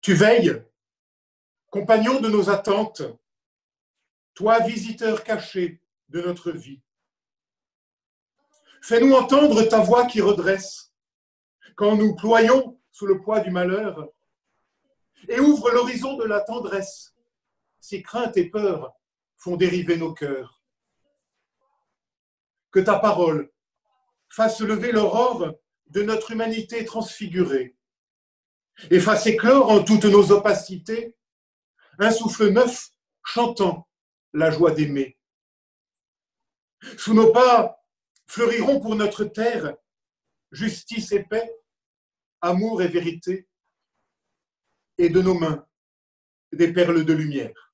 Tu veilles, compagnon de nos attentes, toi, visiteur caché de notre vie. Fais-nous entendre ta voix qui redresse quand nous ployons sous le poids du malheur et ouvre l'horizon de la tendresse si crainte et peur font dériver nos cœurs. Que ta parole fasse lever l'aurore de notre humanité transfigurée et fasse éclore en toutes nos opacités un souffle neuf chantant la joie d'aimer. Sous nos pas fleuriront pour notre terre justice et paix, amour et vérité, et de nos mains des perles de lumière.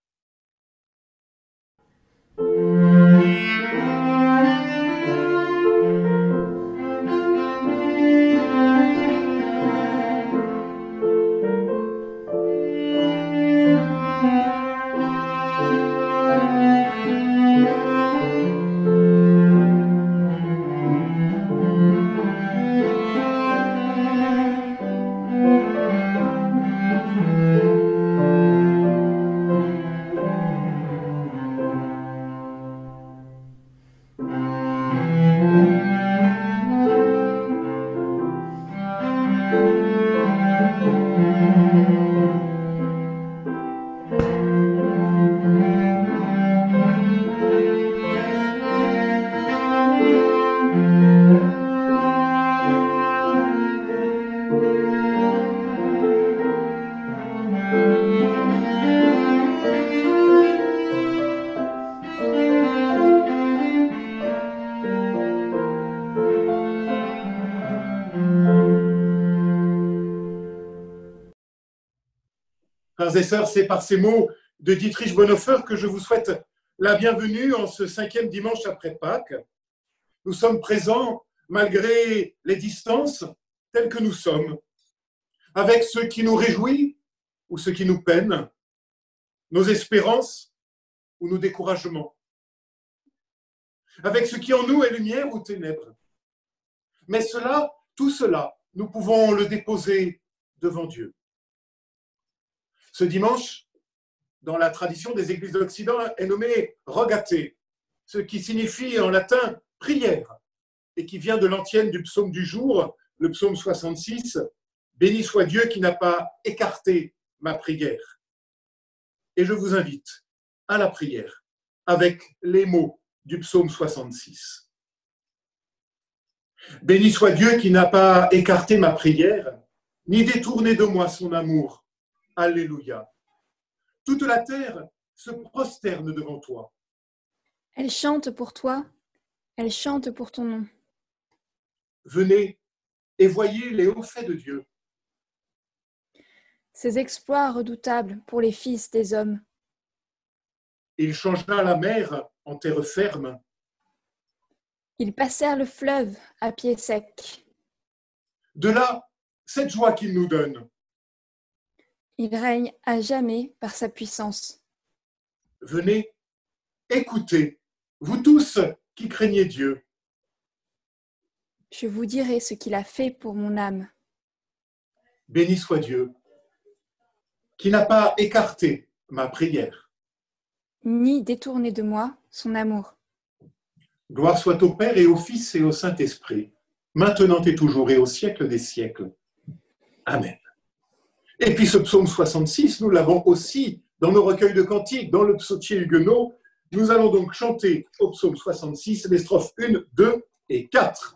Frères et sœurs, c'est par ces mots de Dietrich Bonhoeffer que je vous souhaite la bienvenue en ce 5e dimanche après Pâques. Nous sommes présents malgré les distances telles que nous sommes, avec ce qui nous réjouit ou ce qui nous peine, nos espérances ou nos découragements, avec ce qui en nous est lumière ou ténèbres. Mais tout cela, nous pouvons le déposer devant Dieu. Ce dimanche, dans la tradition des églises d'Occident, est nommé Rogate, ce qui signifie en latin prière, et qui vient de l'antienne du psaume du jour, le psaume 66, « Béni soit Dieu qui n'a pas écarté ma prière ». Et je vous invite à la prière avec les mots du psaume 66. « Béni soit Dieu qui n'a pas écarté ma prière, ni détourné de moi son amour. Alléluia. Toute la terre se prosterne devant toi. Elle chante pour toi, elle chante pour ton nom. Venez et voyez les hauts faits de Dieu. Ses exploits redoutables pour les fils des hommes. Il changea la mer en terre ferme. Ils passèrent le fleuve à pied sec. De là, cette joie qu'il nous donne. Il règne à jamais par sa puissance. Venez, écoutez, vous tous qui craignez Dieu. Je vous dirai ce qu'il a fait pour mon âme. Béni soit Dieu, qui n'a pas écarté ma prière. Ni détourné de moi son amour. Gloire soit au Père et au Fils et au Saint-Esprit, maintenant et toujours et au siècle des siècles. Amen. Et puis ce psaume 66, nous l'avons aussi dans nos recueils de cantiques, dans le psautier huguenot. Nous allons donc chanter au psaume 66 les strophes 1, 2 et 4.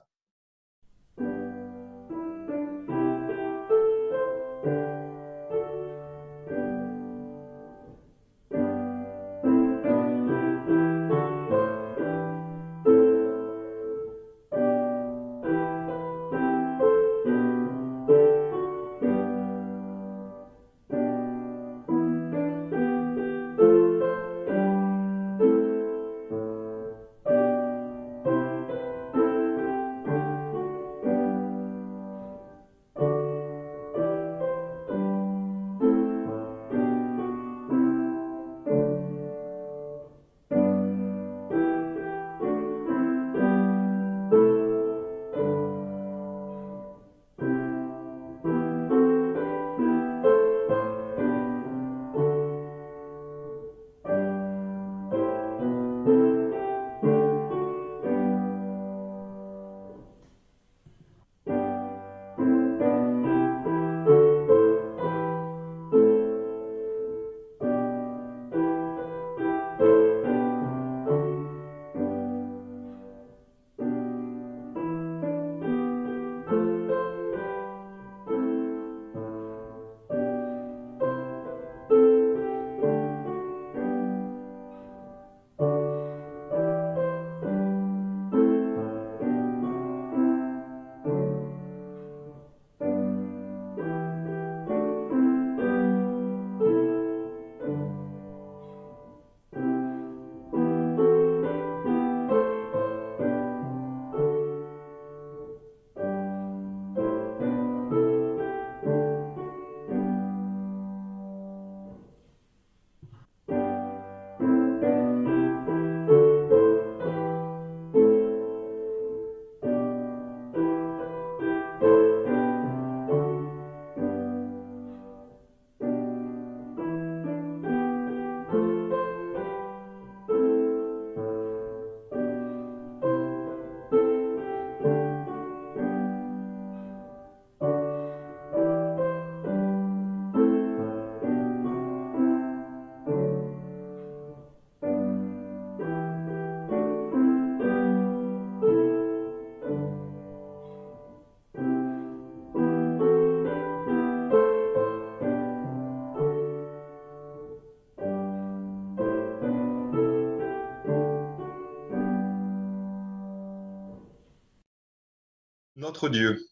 Notre Dieu,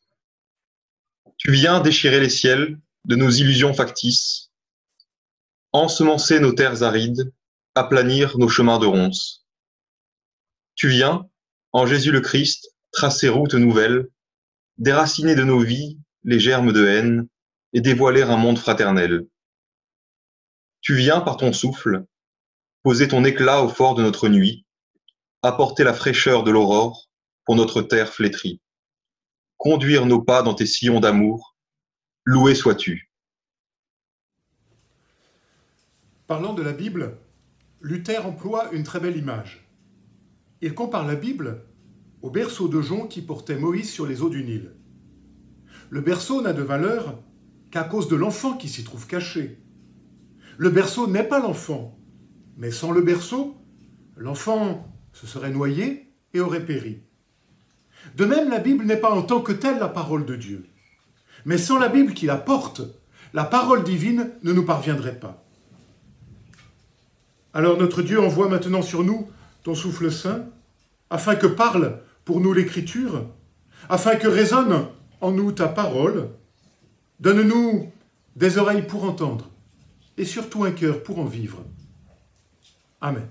tu viens déchirer les ciels de nos illusions factices, ensemencer nos terres arides, aplanir nos chemins de ronces. Tu viens, en Jésus le Christ, tracer route nouvelle, déraciner de nos vies les germes de haine et dévoiler un monde fraternel. Tu viens, par ton souffle, poser ton éclat au fort de notre nuit, apporter la fraîcheur de l'aurore pour notre terre flétrie. Conduire nos pas dans tes sillons d'amour, loué sois-tu. Parlant de la Bible, Luther emploie une très belle image. Il compare la Bible au berceau de jonc qui portait Moïse sur les eaux du Nil. Le berceau n'a de valeur qu'à cause de l'enfant qui s'y trouve caché. Le berceau n'est pas l'enfant, mais sans le berceau, l'enfant se serait noyé et aurait péri. De même, la Bible n'est pas en tant que telle la parole de Dieu. Mais sans la Bible qui la porte, la parole divine ne nous parviendrait pas. Alors notre Dieu envoie maintenant sur nous ton souffle saint, afin que parle pour nous l'Écriture, afin que résonne en nous ta parole. Donne-nous des oreilles pour entendre et surtout un cœur pour en vivre. Amen.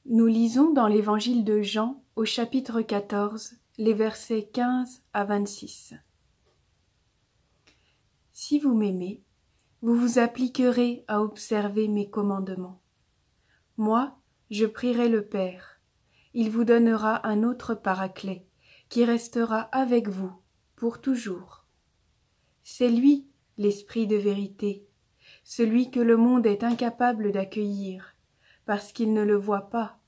Nous lisons dans l'Évangile de Jean, au chapitre 14, les versets 15 à 26. Si vous m'aimez, vous vous appliquerez à observer mes commandements. Moi, je prierai le Père. Il vous donnera un autre Paraclet, qui restera avec vous pour toujours. C'est lui, l'Esprit de vérité, celui que le monde est incapable d'accueillir, parce qu'il ne le voit pas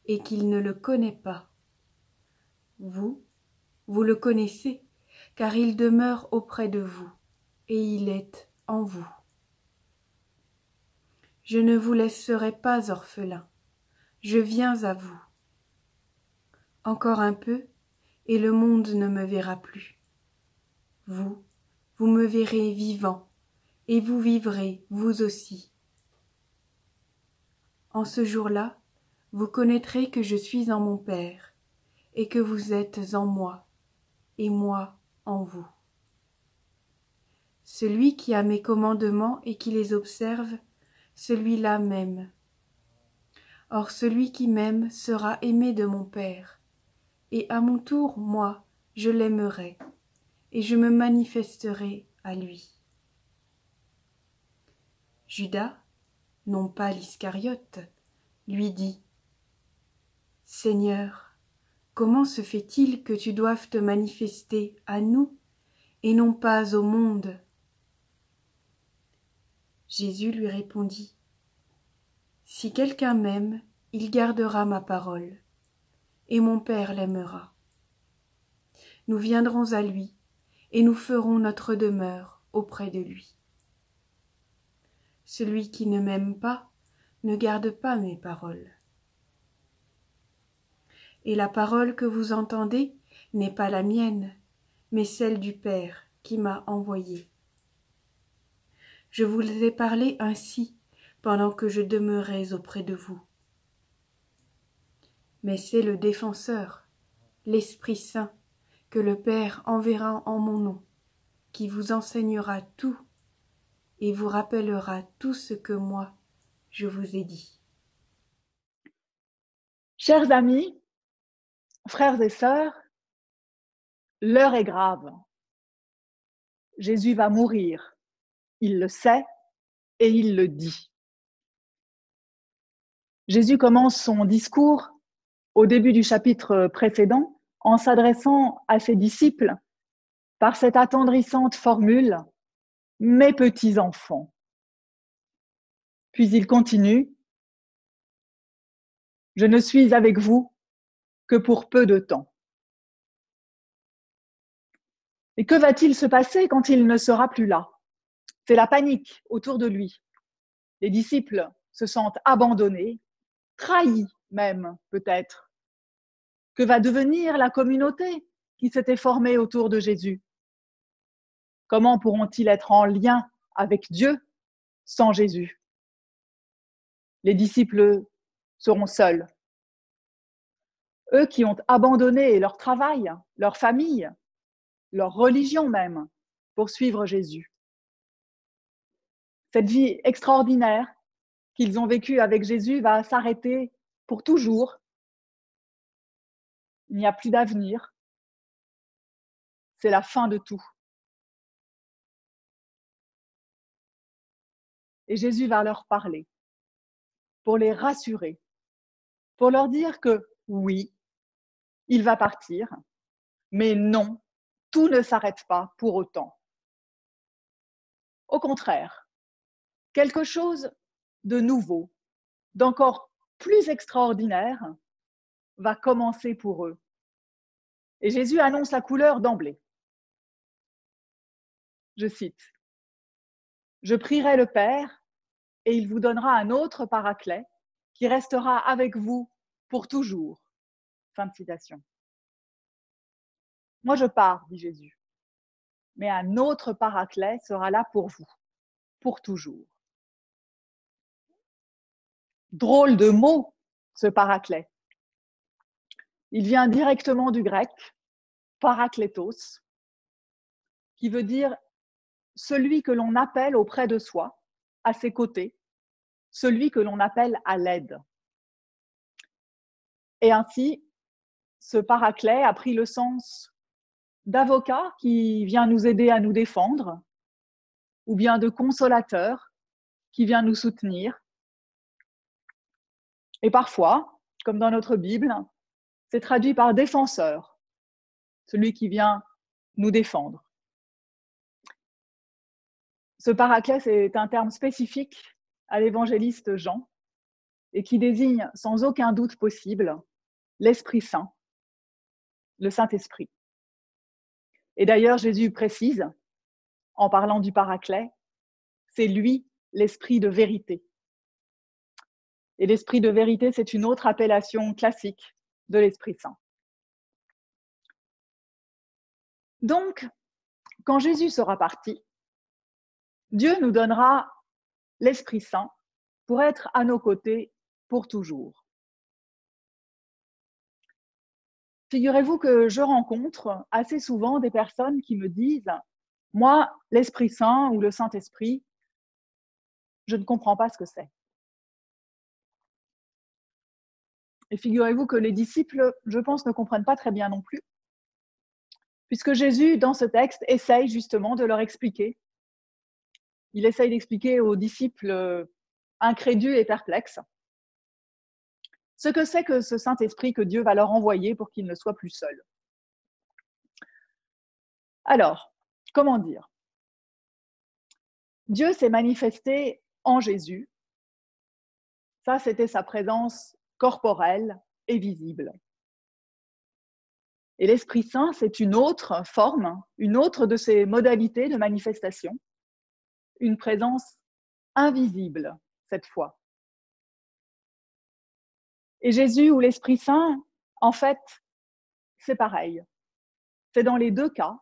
et qu'il ne le connaît pas. Vous le connaissez, car il demeure auprès de vous, et il est en vous. Je ne vous laisserai pas orphelins, je viens à vous. Encore un peu, et le monde ne me verra plus. Vous me verrez vivant, et vous vivrez, vous aussi. En ce jour-là, vous connaîtrez que je suis en mon Père, et que vous êtes en moi, et moi en vous. Celui qui a mes commandements et qui les observe, celui-là m'aime. Or celui qui m'aime sera aimé de mon Père, et à mon tour, moi, je l'aimerai, et je me manifesterai à lui. Judas, non pas l'Iscariote, lui dit : « Seigneur, comment se fait-il que tu doives te manifester à nous et non pas au monde ?» Jésus lui répondit : « Si quelqu'un m'aime, il gardera ma parole, et mon Père l'aimera. Nous viendrons à lui, et nous ferons notre demeure auprès de lui. Celui qui ne m'aime pas ne garde pas mes paroles. Et la parole que vous entendez n'est pas la mienne, mais celle du Père qui m'a envoyé. Je vous ai parlé ainsi pendant que je demeurais auprès de vous. Mais c'est le Défenseur, l'Esprit Saint, que le Père enverra en mon nom, qui vous enseignera tout et vous rappellera tout ce que moi, je vous ai dit. Chers amis, frères et sœurs, l'heure est grave. Jésus va mourir. Il le sait et il le dit. Jésus commence son discours au début du chapitre précédent en s'adressant à ses disciples par cette attendrissante formule « Mes petits enfants ». Puis il continue « Je ne suis avec vous que pour peu de temps ». Et que va-t-il se passer quand il ne sera plus là? C'est la panique autour de lui. Les disciples se sentent abandonnés, trahis même peut-être. Que va devenir la communauté qui s'était formée autour de Jésus? Comment pourront-ils être en lien avec Dieu sans Jésus? Les disciples seront seuls. Eux qui ont abandonné leur travail, leur famille, leur religion même, pour suivre Jésus. Cette vie extraordinaire qu'ils ont vécue avec Jésus va s'arrêter pour toujours. Il n'y a plus d'avenir. C'est la fin de tout. Et Jésus va leur parler pour les rassurer, pour leur dire que oui, il va partir, mais non, tout ne s'arrête pas pour autant. Au contraire, quelque chose de nouveau, d'encore plus extraordinaire va commencer pour eux. Et Jésus annonce la couleur d'emblée. Je cite, « Je prierai le Père et il vous donnera un autre paraclet qui restera avec vous pour toujours. » Fin de citation. Moi, je pars, dit Jésus, mais un autre paraclet sera là pour vous, pour toujours. Drôle de mot, ce paraclet. Il vient directement du grec, parakletos, qui veut dire celui que l'on appelle auprès de soi, à ses côtés, celui que l'on appelle à l'aide. Et ainsi, ce paraclet a pris le sens d'avocat qui vient nous aider à nous défendre, ou bien de consolateur qui vient nous soutenir. Et parfois, comme dans notre Bible, c'est traduit par défenseur, celui qui vient nous défendre. Ce paraclet, c'est un terme spécifique à l'évangéliste Jean et qui désigne sans aucun doute possible l'Esprit Saint, le Saint-Esprit. Et d'ailleurs, Jésus précise, en parlant du paraclet, c'est lui l'Esprit de vérité. Et l'Esprit de vérité, c'est une autre appellation classique de l'Esprit Saint. Donc, quand Jésus sera parti, Dieu nous donnera l'Esprit Saint pour être à nos côtés pour toujours. Figurez-vous que je rencontre assez souvent des personnes qui me disent « Moi, l'Esprit Saint ou le Saint-Esprit, je ne comprends pas ce que c'est. » Et figurez-vous que les disciples, je pense, ne comprennent pas très bien non plus, puisque Jésus, dans ce texte, essaye justement de leur expliquer. Il essaye d'expliquer aux disciples incrédules et perplexes ce que c'est que ce Saint-Esprit que Dieu va leur envoyer pour qu'ils ne soient plus seuls. Alors, comment dire ? Dieu s'est manifesté en Jésus. Ça, c'était sa présence corporelle et visible. Et l'Esprit Saint, c'est une autre forme, une autre de ses modalités de manifestation, une présence invisible cette fois. Et Jésus ou l'Esprit Saint, en fait, c'est pareil. C'est dans les deux cas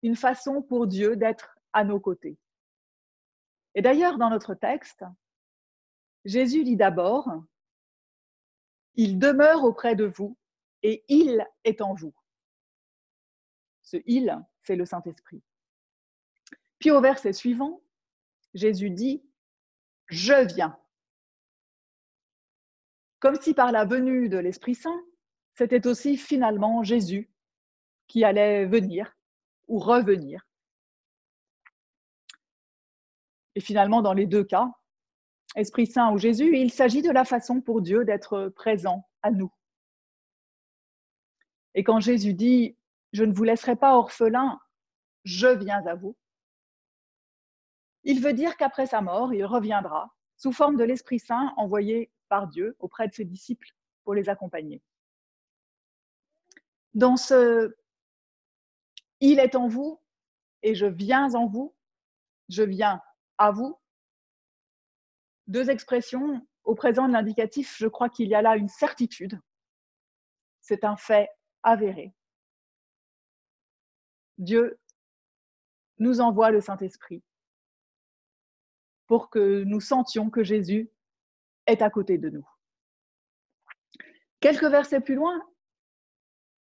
une façon pour Dieu d'être à nos côtés. Et d'ailleurs, dans notre texte, Jésus dit d'abord « Il demeure auprès de vous et il est en vous ». Ce « il », c'est le Saint-Esprit. Puis au verset suivant, Jésus dit « Je viens ». Comme si par la venue de l'Esprit Saint, c'était aussi finalement Jésus qui allait venir ou revenir. Et finalement, dans les deux cas, Esprit Saint ou Jésus, il s'agit de la façon pour Dieu d'être présent à nous. Et quand Jésus dit « Je ne vous laisserai pas orphelins, je viens à vous », il veut dire qu'après sa mort, il reviendra sous forme de l'Esprit Saint envoyé par Dieu auprès de ses disciples pour les accompagner. Dans ce « Il est en vous et je viens en vous »,« je viens à vous », deux expressions au présent de l'indicatif, je crois qu'il y a là une certitude. C'est un fait avéré. Dieu nous envoie le Saint-Esprit pour que nous sentions que Jésus est à côté de nous. Quelques versets plus loin,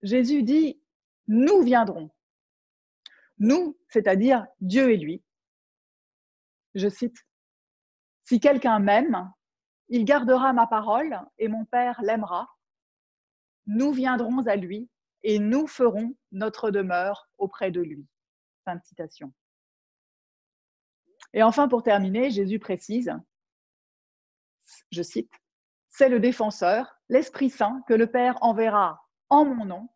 Jésus dit « Nous viendrons ». Nous, c'est-à-dire Dieu et lui. Je cite, « Si quelqu'un m'aime, il gardera ma parole et mon Père l'aimera. Nous viendrons à lui et nous ferons notre demeure auprès de lui. » Fin de citation. Et enfin, pour terminer, Jésus précise, je cite, « C'est le défenseur, l'Esprit Saint, que le Père enverra en mon nom,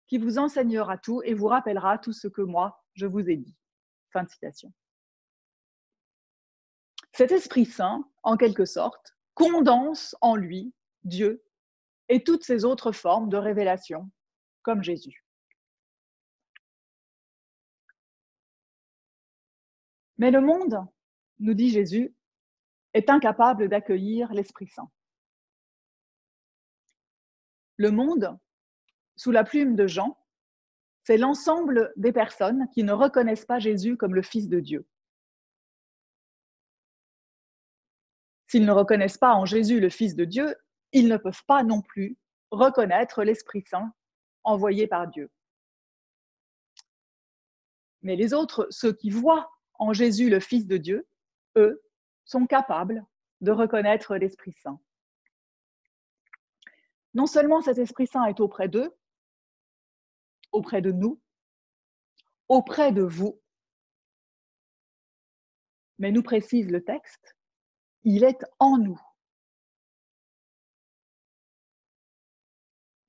qui vous enseignera tout et vous rappellera tout ce que moi, je vous ai dit. » Fin de citation. Cet Esprit Saint, en quelque sorte, condense en lui Dieu et toutes ces autres formes de révélation, comme Jésus. Mais le monde, nous dit Jésus, est incapable d'accueillir l'Esprit Saint. Le monde, sous la plume de Jean, c'est l'ensemble des personnes qui ne reconnaissent pas Jésus comme le Fils de Dieu. S'ils ne reconnaissent pas en Jésus le Fils de Dieu, ils ne peuvent pas non plus reconnaître l'Esprit Saint envoyé par Dieu. Mais les autres, ceux qui voient en Jésus le Fils de Dieu, eux, sont capables de reconnaître l'Esprit Saint. Non seulement cet Esprit Saint est auprès d'eux, auprès de nous, auprès de vous, mais nous précise le texte, il est en nous.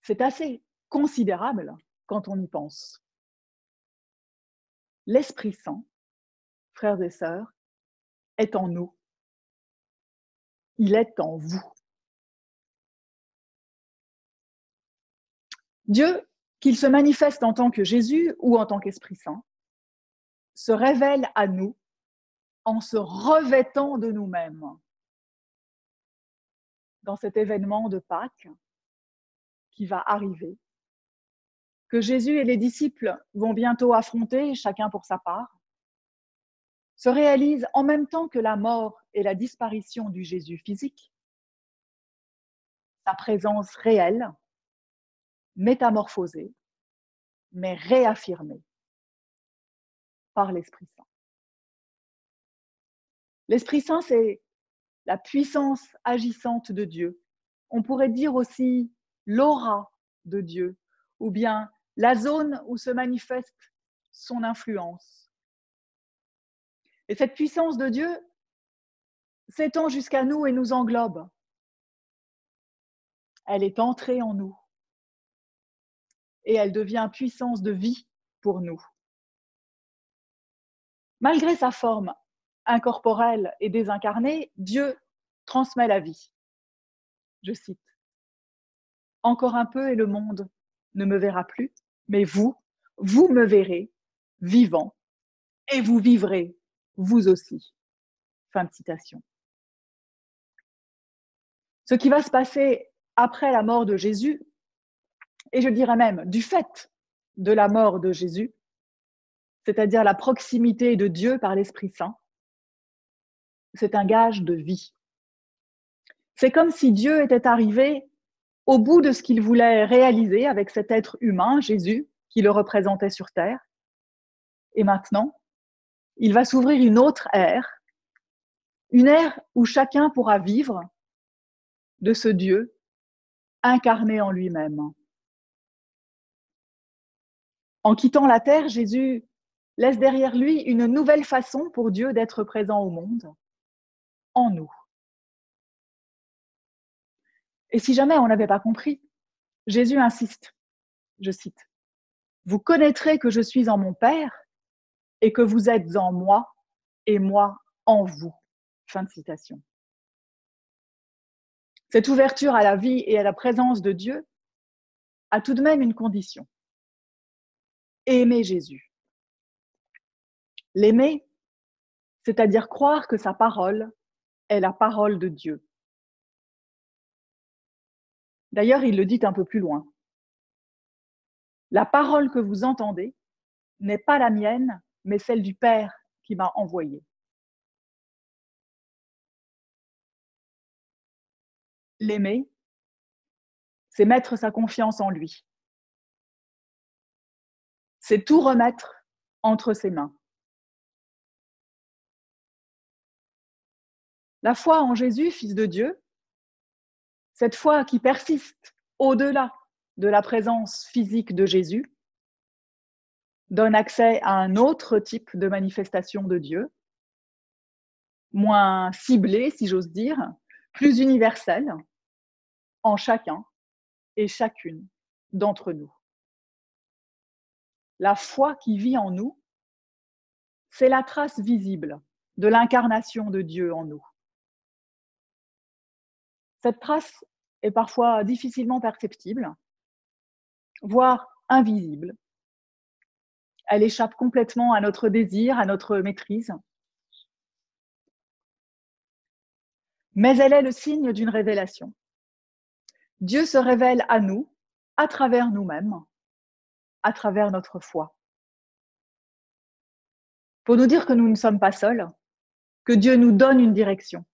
C'est assez considérable quand on y pense. L'Esprit Saint, frères et sœurs, est en nous. Il est en vous. Dieu, qu'il se manifeste en tant que Jésus ou en tant qu'Esprit Saint, se révèle à nous en se revêtant de nous-mêmes. Dans cet événement de Pâques qui va arriver, que Jésus et les disciples vont bientôt affronter, chacun pour sa part, se réalise en même temps que la mort et la disparition du Jésus physique, sa présence réelle, métamorphosée, mais réaffirmée par l'Esprit Saint. L'Esprit Saint, c'est la puissance agissante de Dieu. On pourrait dire aussi l'aura de Dieu, ou bien la zone où se manifeste son influence. Et cette puissance de Dieu s'étend jusqu'à nous et nous englobe. Elle est entrée en nous et elle devient puissance de vie pour nous. Malgré sa forme incorporelle et désincarnée, Dieu transmet la vie. Je cite, « Encore un peu et le monde ne me verra plus, mais vous me verrez vivant et vous vivrez vous aussi. » Fin de citation. Ce qui va se passer après la mort de Jésus, et je dirais même du fait de la mort de Jésus, c'est-à-dire la proximité de Dieu par l'Esprit Saint, c'est un gage de vie. C'est comme si Dieu était arrivé au bout de ce qu'il voulait réaliser avec cet être humain, Jésus, qui le représentait sur terre. Et maintenant, il va s'ouvrir une autre ère, une ère où chacun pourra vivre de ce Dieu incarné en lui-même. En quittant la terre, Jésus laisse derrière lui une nouvelle façon pour Dieu d'être présent au monde, en nous. Et si jamais on n'avait pas compris, Jésus insiste, je cite, « Vous connaîtrez que je suis en mon Père et que vous êtes en moi et moi en vous. » Fin de citation. Cette ouverture à la vie et à la présence de Dieu a tout de même une condition. Aimer Jésus. L'aimer, c'est-à-dire croire que sa parole est la parole de Dieu. D'ailleurs, il le dit un peu plus loin. La parole que vous entendez n'est pas la mienne, mais celle du Père qui m'a envoyé. L'aimer, c'est mettre sa confiance en lui. C'est tout remettre entre ses mains. La foi en Jésus, Fils de Dieu, cette foi qui persiste au-delà de la présence physique de Jésus, donne accès à un autre type de manifestation de Dieu, moins ciblé, si j'ose dire, plus universel, en chacun et chacune d'entre nous. La foi qui vit en nous, c'est la trace visible de l'incarnation de Dieu en nous. Cette trace est parfois difficilement perceptible, voire invisible. Elle échappe complètement à notre désir, à notre maîtrise. Mais elle est le signe d'une révélation. Dieu se révèle à nous, à travers nous-mêmes, à travers notre foi. Pour nous dire que nous ne sommes pas seuls, que Dieu nous donne une direction.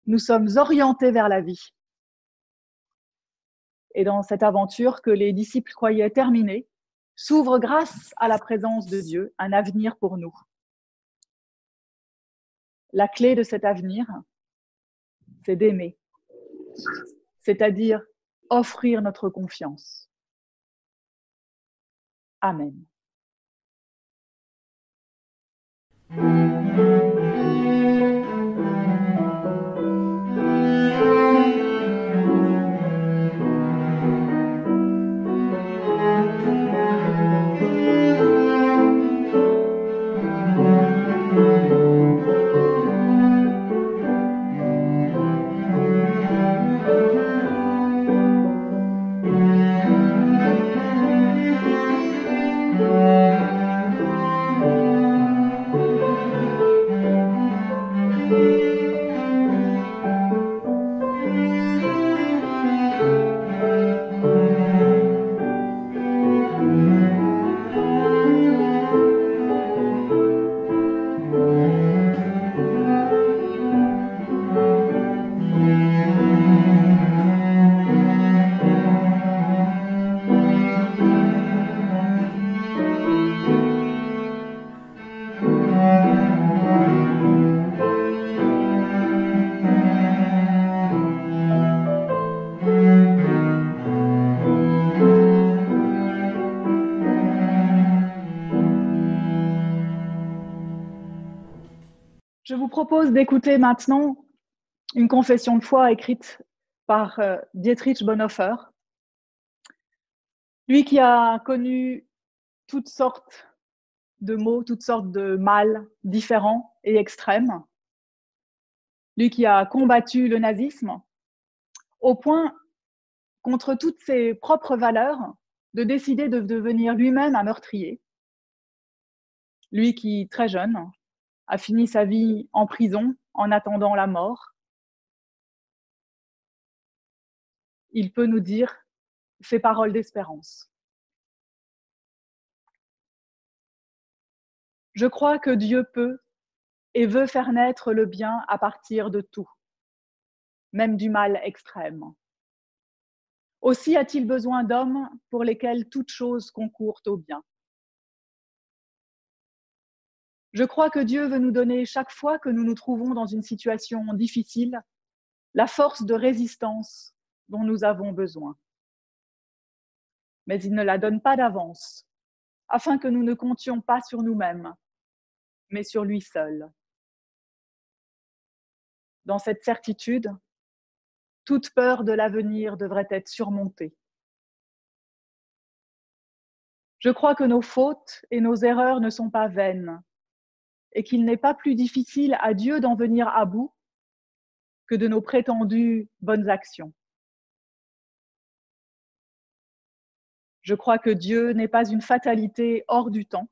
Nous sommes orientés vers la vie. Et dans cette aventure que les disciples croyaient terminée, s'ouvre grâce à la présence de Dieu un avenir pour nous. La clé de cet avenir, c'est d'aimer, c'est-à-dire offrir notre confiance. Amen. Je vous propose d'écouter maintenant une confession de foi écrite par Dietrich Bonhoeffer. Lui qui a connu toutes sortes de maux, toutes sortes de mal différents et extrêmes. Lui qui a combattu le nazisme au point, contre toutes ses propres valeurs, de décider de devenir lui-même un meurtrier. Lui qui, très jeune, a fini sa vie en prison en attendant la mort. Il peut nous dire ces paroles d'espérance. Je crois que Dieu peut et veut faire naître le bien à partir de tout, même du mal extrême. Aussi a-t-il besoin d'hommes pour lesquels toute chose concourt au bien. Je crois que Dieu veut nous donner chaque fois que nous nous trouvons dans une situation difficile, la force de résistance dont nous avons besoin. Mais il ne la donne pas d'avance, afin que nous ne comptions pas sur nous-mêmes, mais sur lui seul. Dans cette certitude, toute peur de l'avenir devrait être surmontée. Je crois que nos fautes et nos erreurs ne sont pas vaines et qu'il n'est pas plus difficile à Dieu d'en venir à bout que de nos prétendues bonnes actions. Je crois que Dieu n'est pas une fatalité hors du temps,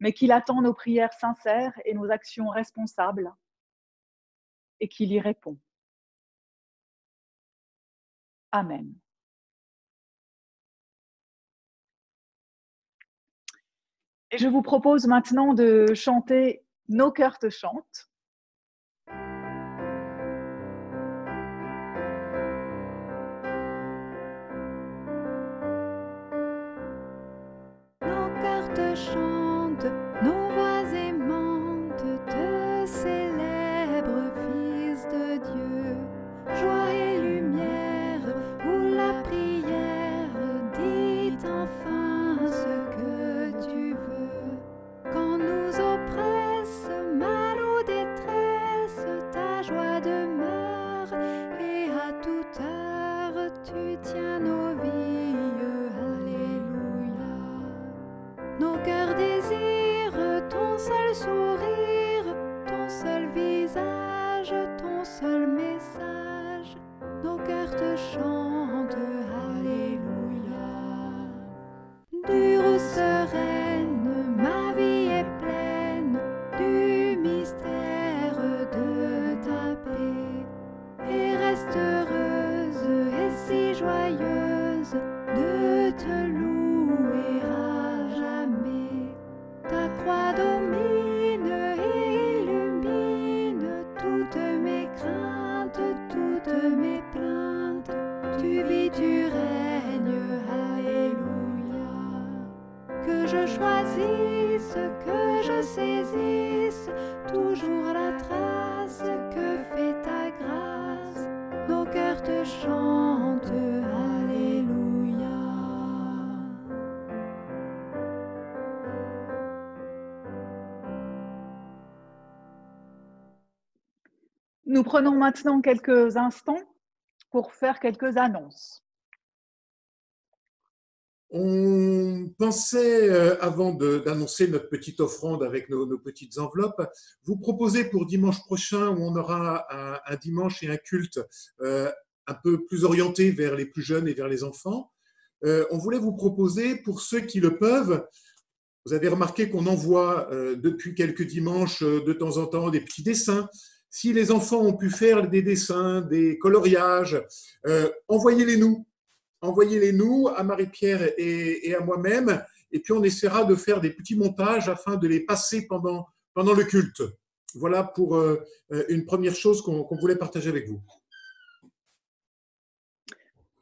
mais qu'il attend nos prières sincères et nos actions responsables et qu'il y répond. Amen. Et je vous propose maintenant de chanter « Nos cœurs te chantent ». Nos cœurs te chantent. saisissent toujours la trace que fait ta grâce. Nos cœurs te chantent, Alléluia. Nous prenons maintenant quelques instants pour faire quelques annonces. On pensait, avant d'annoncer notre petite offrande avec nos petites enveloppes, vous proposer pour dimanche prochain, où on aura un dimanche et un culte un peu plus orienté vers les plus jeunes et vers les enfants. On voulait vous proposer, pour ceux qui le peuvent, vous avez remarqué qu'on envoie depuis quelques dimanches de temps en temps des petits dessins. Si les enfants ont pu faire des dessins, des coloriages, envoyez-les nous. Envoyez-les nous à Marie-Pierre et à moi-même, et puis on essaiera de faire des petits montages afin de les passer pendant le culte. Voilà pour une première chose qu'on voulait partager avec vous.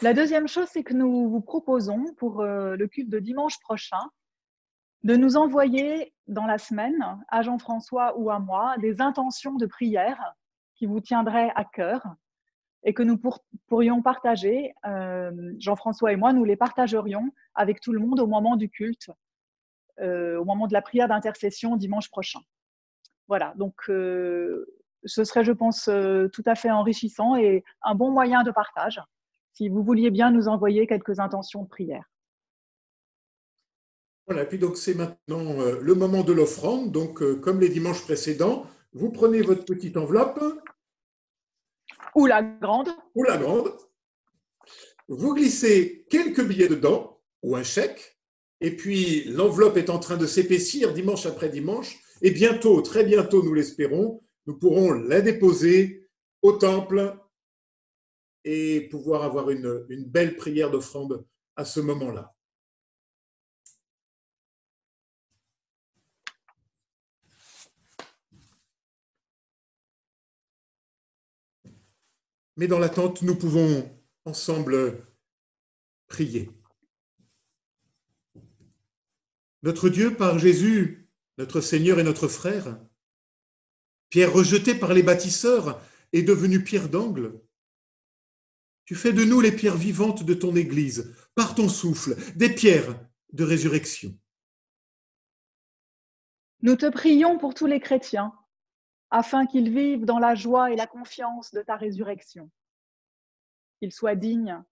La deuxième chose, c'est que nous vous proposons pour le culte de dimanche prochain de nous envoyer dans la semaine à Jean-François ou à moi des intentions de prière qui vous tiendraient à cœur et que nous pourrions partager, Jean-François et moi, nous les partagerions avec tout le monde au moment du culte, au moment de la prière d'intercession dimanche prochain. Voilà, donc ce serait, je pense, tout à fait enrichissant et un bon moyen de partage, si vous vouliez bien nous envoyer quelques intentions de prière. Voilà, et puis donc c'est maintenant le moment de l'offrande. Donc, comme les dimanches précédents, vous prenez votre petite enveloppe. Ou la grande. Ou la grande. Vous glissez quelques billets dedans, ou un chèque, et puis l'enveloppe est en train de s'épaissir dimanche après dimanche, et bientôt, très bientôt, nous l'espérons, nous pourrons la déposer au temple et pouvoir avoir une belle prière d'offrande à ce moment-là. Mais dans l'attente, nous pouvons ensemble prier. Notre Dieu, par Jésus, notre Seigneur et notre frère, pierre rejetée par les bâtisseurs est devenue pierre d'angle. Tu fais de nous les pierres vivantes de ton Église, par ton souffle, des pierres de résurrection. Nous te prions pour tous les chrétiens, afin qu'ils vivent dans la joie et la confiance de ta résurrection. Qu'ils soient dignes,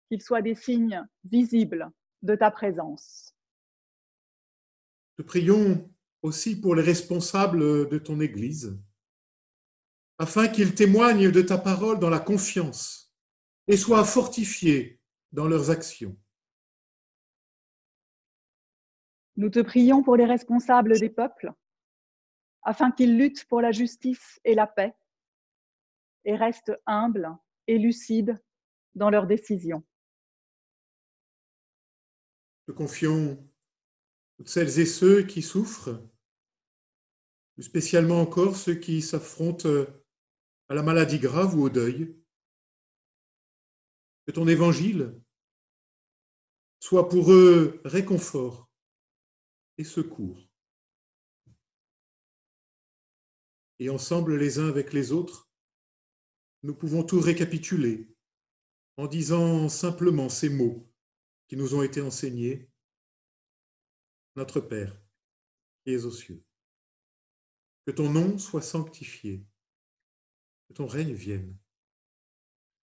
qu'ils soient des signes visibles de ta présence. Te prions aussi pour les responsables de ton Église, afin qu'ils témoignent de ta parole dans la confiance et soient fortifiés dans leurs actions. Nous te prions pour les responsables des peuples, afin qu'ils luttent pour la justice et la paix et restent humbles et lucides dans leurs décisions. Te confions toutes celles et ceux qui souffrent, plus spécialement encore ceux qui s'affrontent à la maladie grave ou au deuil. Que ton évangile soit pour eux réconfort et secours. Et ensemble, les uns avec les autres, nous pouvons tout récapituler en disant simplement ces mots qui nous ont été enseignés. Notre Père, qui es aux cieux, que ton nom soit sanctifié, que ton règne vienne,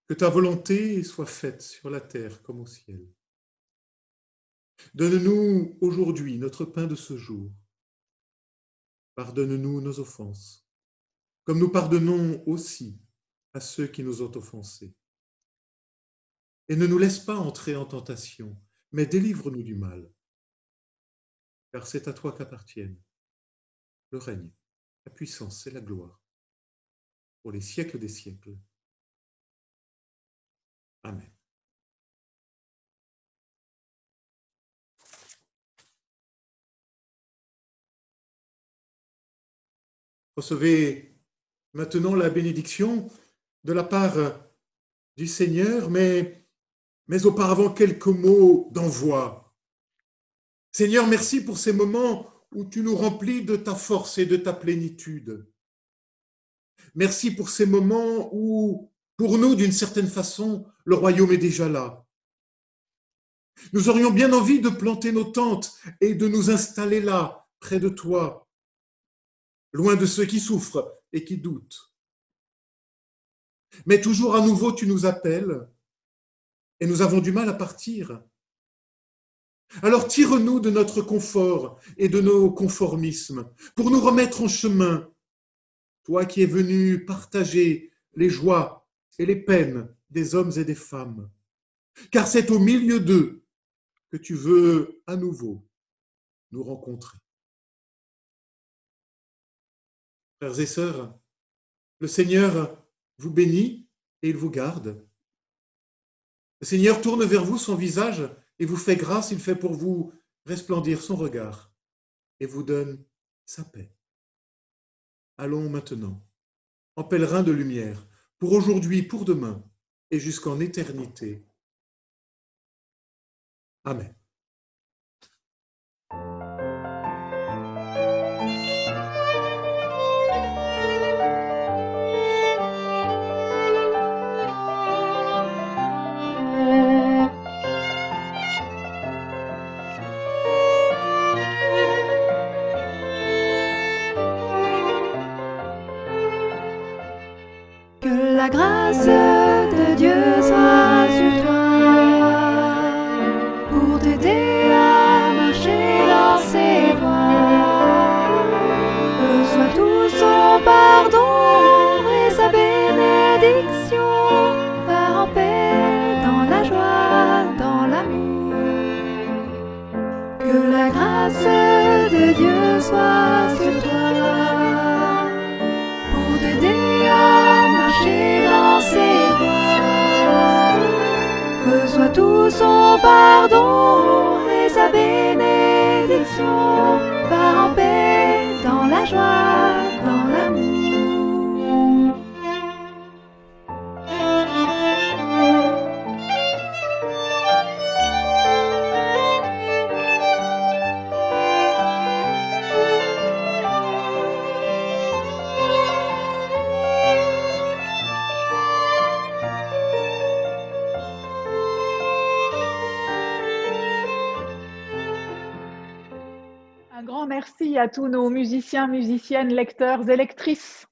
que ta volonté soit faite sur la terre comme au ciel. Donne-nous aujourd'hui notre pain de ce jour. Pardonne-nous nos offenses, comme nous pardonnons aussi à ceux qui nous ont offensés. Et ne nous laisse pas entrer en tentation, mais délivre-nous du mal. Car c'est à toi qu'appartiennent le règne, la puissance et la gloire, pour les siècles des siècles. Amen. Recevez maintenant la bénédiction de la part du Seigneur, mais auparavant quelques mots d'envoi. Seigneur, merci pour ces moments où tu nous remplis de ta force et de ta plénitude. Merci pour ces moments où, pour nous, d'une certaine façon, le royaume est déjà là. Nous aurions bien envie de planter nos tentes et de nous installer là, près de toi, loin de ceux qui souffrent et qui doutent. Mais toujours à nouveau, tu nous appelles et nous avons du mal à partir. Alors tire-nous de notre confort et de nos conformismes pour nous remettre en chemin, toi qui es venu partager les joies et les peines des hommes et des femmes. Car c'est au milieu d'eux que tu veux à nouveau nous rencontrer. Frères et sœurs, le Seigneur vous bénit et il vous garde. Le Seigneur tourne vers vous son visage et vous fait grâce, il fait pour vous resplendir son regard et vous donne sa paix. Allons maintenant, en pèlerin de lumière, pour aujourd'hui, pour demain et jusqu'en éternité. Amen. Que la grâce de Dieu soit sur toi pour t'aider à marcher dans ses voies. Reçois tout son pardon et sa bénédiction. Va en paix dans la joie, dans l'amour. Que la grâce de Dieu soit sur toi pour t'aider à marcher dans ses voies. Reçois tout son pardon et sa bénédiction. Va en paix dans la joie, dans l'amour. Un grand merci à tous nos musiciens, musiciennes, lecteurs et lectrices.